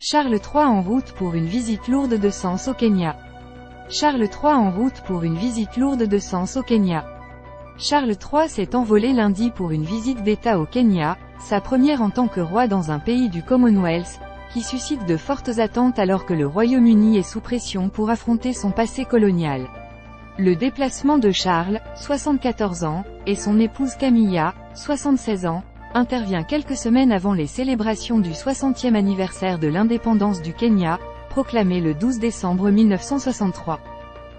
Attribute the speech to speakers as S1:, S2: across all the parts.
S1: Charles III en route pour une visite lourde de sens au Kenya. Charles III en route pour une visite lourde de sens au Kenya. Charles III s'est envolé lundi pour une visite d'État au Kenya, sa première en tant que roi dans un pays du Commonwealth, qui suscite de fortes attentes alors que le Royaume-Uni est sous pression pour affronter son passé colonial. Le déplacement de Charles, 74 ans, et son épouse Camilla, 76 ans, intervient quelques semaines avant les célébrations du 60e anniversaire de l'indépendance du Kenya, proclamé le 12 décembre 1963.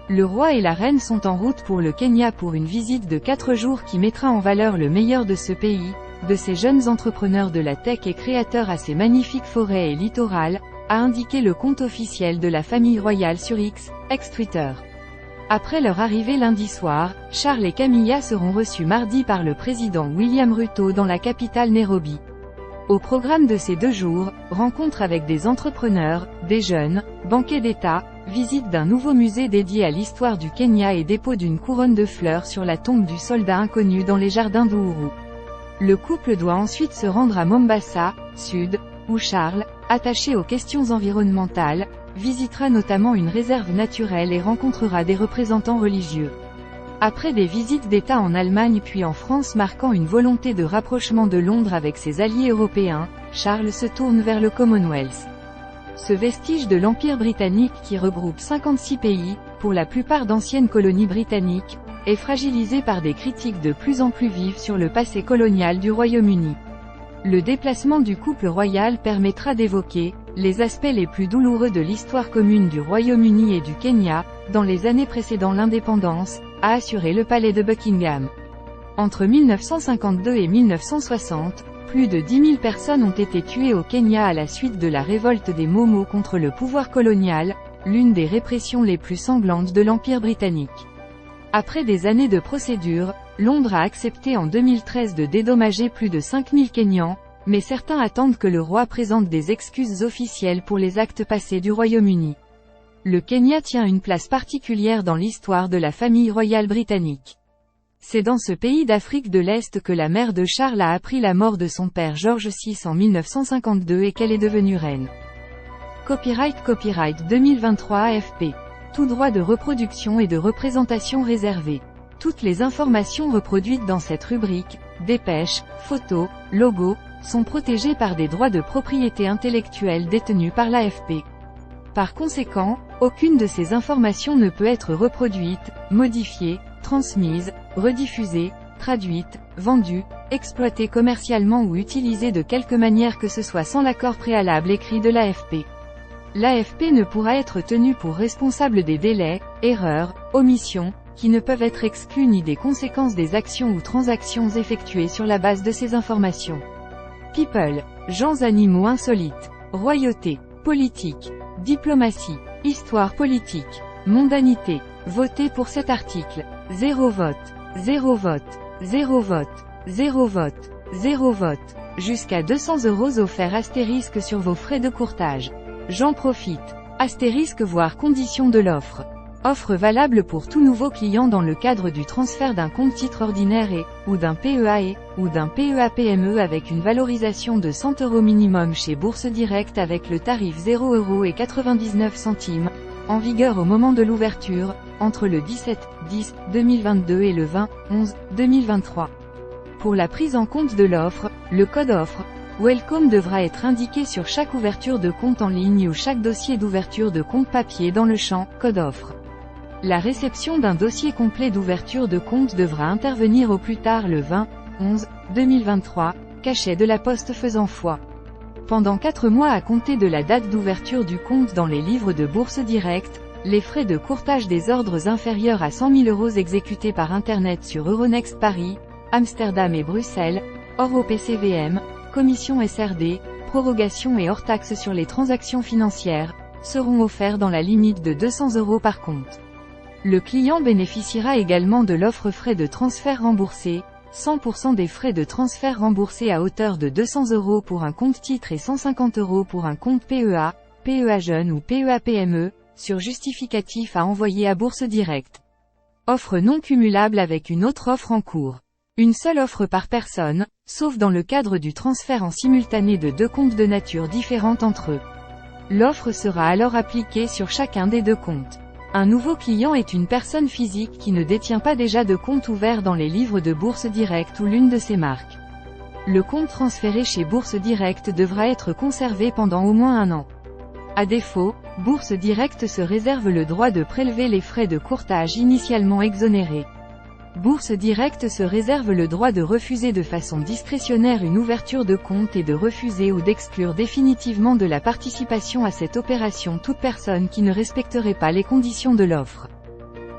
S1: Le roi et la reine sont en route pour le Kenya pour une visite de 4 jours qui mettra en valeur le meilleur de ce pays, de ses jeunes entrepreneurs de la tech et créateurs à ses magnifiques forêts et littorales, a indiqué le compte officiel de la famille royale sur X, ex-Twitter. Après leur arrivée lundi soir, Charles et Camilla seront reçus mardi par le président William Ruto dans la capitale Nairobi. Au programme de ces 2 jours, rencontres avec des entrepreneurs, des jeunes, banquet d'État, visite d'un nouveau musée dédié à l'histoire du Kenya et dépôt d'une couronne de fleurs sur la tombe du soldat inconnu dans les jardins d'Ohuru. Le couple doit ensuite se rendre à Mombasa, Sud, où Charles, attaché aux questions environnementales, visitera notamment une réserve naturelle et rencontrera des représentants religieux. Après des visites d'État en Allemagne puis en France marquant une volonté de rapprochement de Londres avec ses alliés européens, Charles se tourne vers le Commonwealth. Ce vestige de l'Empire britannique qui regroupe 56 pays, pour la plupart d'anciennes colonies britanniques, est fragilisé par des critiques de plus en plus vives sur le passé colonial du Royaume-Uni. Le déplacement du couple royal permettra d'évoquer les aspects les plus douloureux de l'histoire commune du Royaume-Uni et du Kenya, dans les années précédant l'indépendance, a assuré le palais de Buckingham. Entre 1952 et 1960, plus de 10 000 personnes ont été tuées au Kenya à la suite de la révolte des Momo contre le pouvoir colonial, l'une des répressions les plus sanglantes de l'Empire britannique. Après des années de procédure, Londres a accepté en 2013 de dédommager plus de 5 000 Kenyans, mais certains attendent que le roi présente des excuses officielles pour les actes passés du Royaume-Uni. Le Kenya tient une place particulière dans l'histoire de la famille royale britannique. C'est dans ce pays d'Afrique de l'Est que la mère de Charles a appris la mort de son père George VI en 1952 et qu'elle est devenue reine. Copyright 2023 AFP. Tout droit de reproduction et de représentation réservé. Toutes les informations reproduites dans cette rubrique, dépêches, photos, logos, sont protégées par des droits de propriété intellectuelle détenus par l'AFP. Par conséquent, aucune de ces informations ne peut être reproduite, modifiée, transmise, rediffusée, traduite, vendue, exploitée commercialement ou utilisée de quelque manière que ce soit sans l'accord préalable écrit de l'AFP. L'AFP ne pourra être tenue pour responsable des délais, erreurs, omissions, qui ne peuvent être exclus ni des conséquences des actions ou transactions effectuées sur la base de ces informations. People, gens animaux insolites, royauté, politique, diplomatie, histoire politique, mondanité, votez pour cet article. 0 vote, 0 vote, 0 vote, 0 vote, 0 vote, jusqu'à 200 € offerts astérisque sur vos frais de courtage. J'en profite. Astérisque voire conditions de l'offre. Offre valable pour tout nouveau client dans le cadre du transfert d'un compte titre ordinaire ou d'un PEA ou d'un PEA-PME avec une valorisation de 100 € minimum chez Bourse Direct avec le tarif 0,99 €, en vigueur au moment de l'ouverture, entre le 17/10/2022 et le 20/11/2023. Pour la prise en compte de l'offre, le code offre Welcome devra être indiqué sur chaque ouverture de compte en ligne ou chaque dossier d'ouverture de compte papier dans le champ « Code offre ». La réception d'un dossier complet d'ouverture de compte devra intervenir au plus tard le 20/11/2023, cachet de la Poste faisant foi. Pendant 4 mois à compter de la date d'ouverture du compte dans les livres de Bourse Direct, les frais de courtage des ordres inférieurs à 100 000 € exécutés par Internet sur Euronext Paris, Amsterdam et Bruxelles, hors OPCVM, commission SRD, prorogation et hors taxe sur les transactions financières, seront offerts dans la limite de 200 € par compte. Le client bénéficiera également de l'offre frais de transfert remboursés, 100% des frais de transfert remboursés à hauteur de 200 € pour un compte titre et 150 € pour un compte PEA, PEA jeune ou PEA-PME, sur justificatif à envoyer à Bourse Direct. Offre non cumulable avec une autre offre en cours. Une seule offre par personne, sauf dans le cadre du transfert en simultané de 2 comptes de nature différente entre eux. L'offre sera alors appliquée sur chacun des deux comptes. Un nouveau client est une personne physique qui ne détient pas déjà de compte ouvert dans les livres de Bourse Direct ou l'une de ses marques. Le compte transféré chez Bourse Direct devra être conservé pendant au moins 1 an. À défaut, Bourse Direct se réserve le droit de prélever les frais de courtage initialement exonérés. Bourse Direct se réserve le droit de refuser de façon discrétionnaire une ouverture de compte et de refuser ou d'exclure définitivement de la participation à cette opération toute personne qui ne respecterait pas les conditions de l'offre.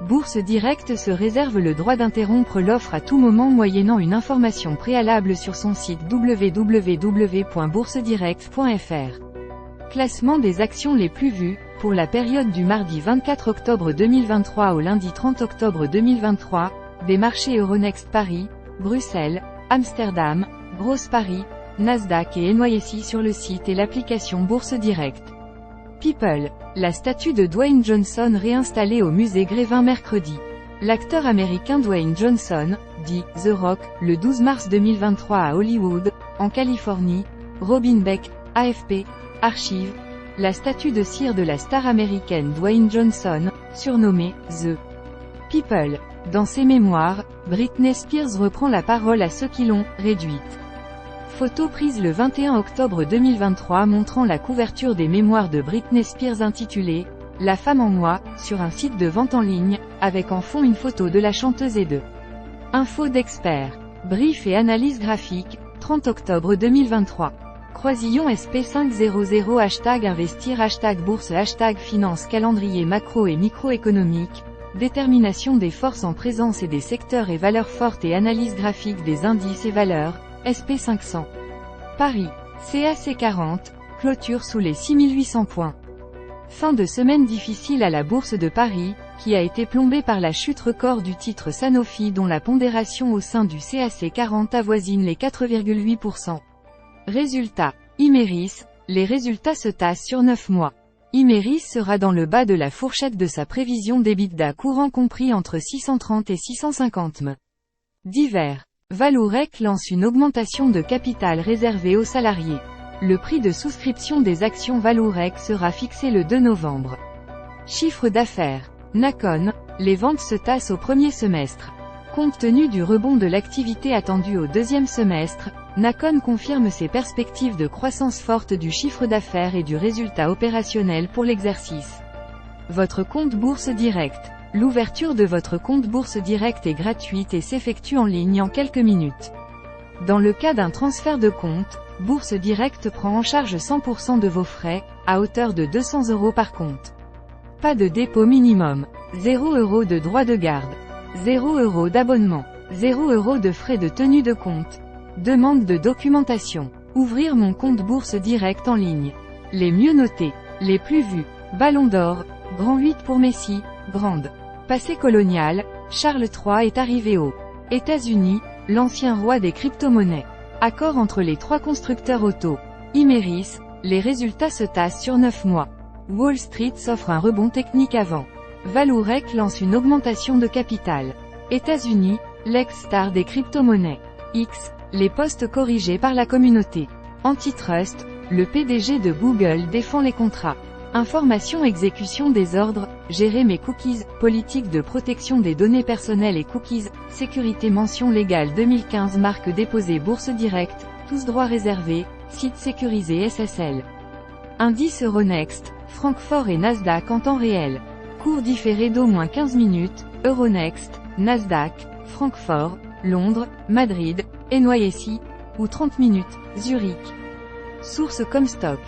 S1: Bourse Direct se réserve le droit d'interrompre l'offre à tout moment moyennant une information préalable sur son site www.boursedirect.fr. Classement des actions les plus vues, pour la période du mardi 24 octobre 2023 au lundi 30 octobre 2023, des marchés Euronext Paris, Bruxelles, Amsterdam, Grosse Paris, Nasdaq et NYSE sur le site et l'application Bourse Direct. People, la statue de Dwayne Johnson réinstallée au musée Grévin mercredi. L'acteur américain Dwayne Johnson, dit The Rock, le 12 mars 2023 à Hollywood, en Californie, Robin Beck, AFP, Archive, la statue de cire de la star américaine Dwayne Johnson, surnommée The People. Dans ses mémoires, Britney Spears reprend la parole à ceux qui l'ont réduite. Photo prise le 21 octobre 2023 montrant la couverture des mémoires de Britney Spears intitulée « La femme en moi » sur un site de vente en ligne, avec en fond une photo de la chanteuse et de infos d'experts. Brief et analyse graphique, 30 octobre 2023. Croisillon SP500 #investir #bourse #finance calendrier macro et microéconomique, détermination des forces en présence et des secteurs et valeurs fortes et analyse graphique des indices et valeurs, SP500. Paris, CAC 40, clôture sous les 6800 points. Fin de semaine difficile à la Bourse de Paris, qui a été plombée par la chute record du titre Sanofi dont la pondération au sein du CAC 40 avoisine les 4,8%. Résultats. Imerys, les résultats se tassent sur 9 mois. Imerys sera dans le bas de la fourchette de sa prévision d'EBITDA courant compris entre 630 et 650 m. Divers. Vallourec lance une augmentation de capital réservée aux salariés. Le prix de souscription des actions Vallourec sera fixé le 2 novembre. Chiffre d'affaires. Nakon, les ventes se tassent au premier semestre. Compte tenu du rebond de l'activité attendue au deuxième semestre, Nakon confirme ses perspectives de croissance forte du chiffre d'affaires et du résultat opérationnel pour l'exercice. Votre compte Bourse Direct. L'ouverture de votre compte Bourse Direct est gratuite et s'effectue en ligne en quelques minutes. Dans le cas d'un transfert de compte, Bourse Direct prend en charge 100% de vos frais, à hauteur de 200 € par compte. Pas de dépôt minimum. 0 € de droit de garde. 0 € d'abonnement. 0 € de frais de tenue de compte. Demande de documentation. Ouvrir mon compte Bourse Direct en ligne. Les mieux notés. Les plus vus. Ballon d'or. Grand 8 pour Messi. Grande. Passé colonial, Charles III est arrivé aux États-Unis, l'ancien roi des crypto-monnaies. Accord entre les 3 constructeurs auto. Imerys, les résultats se tassent sur 9 mois. Wall Street s'offre un rebond technique avant. Vallourec lance une augmentation de capital. États-Unis, l'ex-star des crypto-monnaies. X, les posts corrigés par la communauté. Antitrust, le PDG de Google défend les contrats. Information exécution des ordres, gérer mes cookies, politique de protection des données personnelles et cookies, sécurité mention légale 2015 marque déposée Bourse Direct, tous droits réservés, site sécurisé SSL. Indice Euronext, Francfort et Nasdaq en temps réel. Cours différé d'au moins 15 minutes, Euronext, Nasdaq, Francfort, Londres, Madrid, NYSE, ou 30 minutes, Zurich. Source Comstock.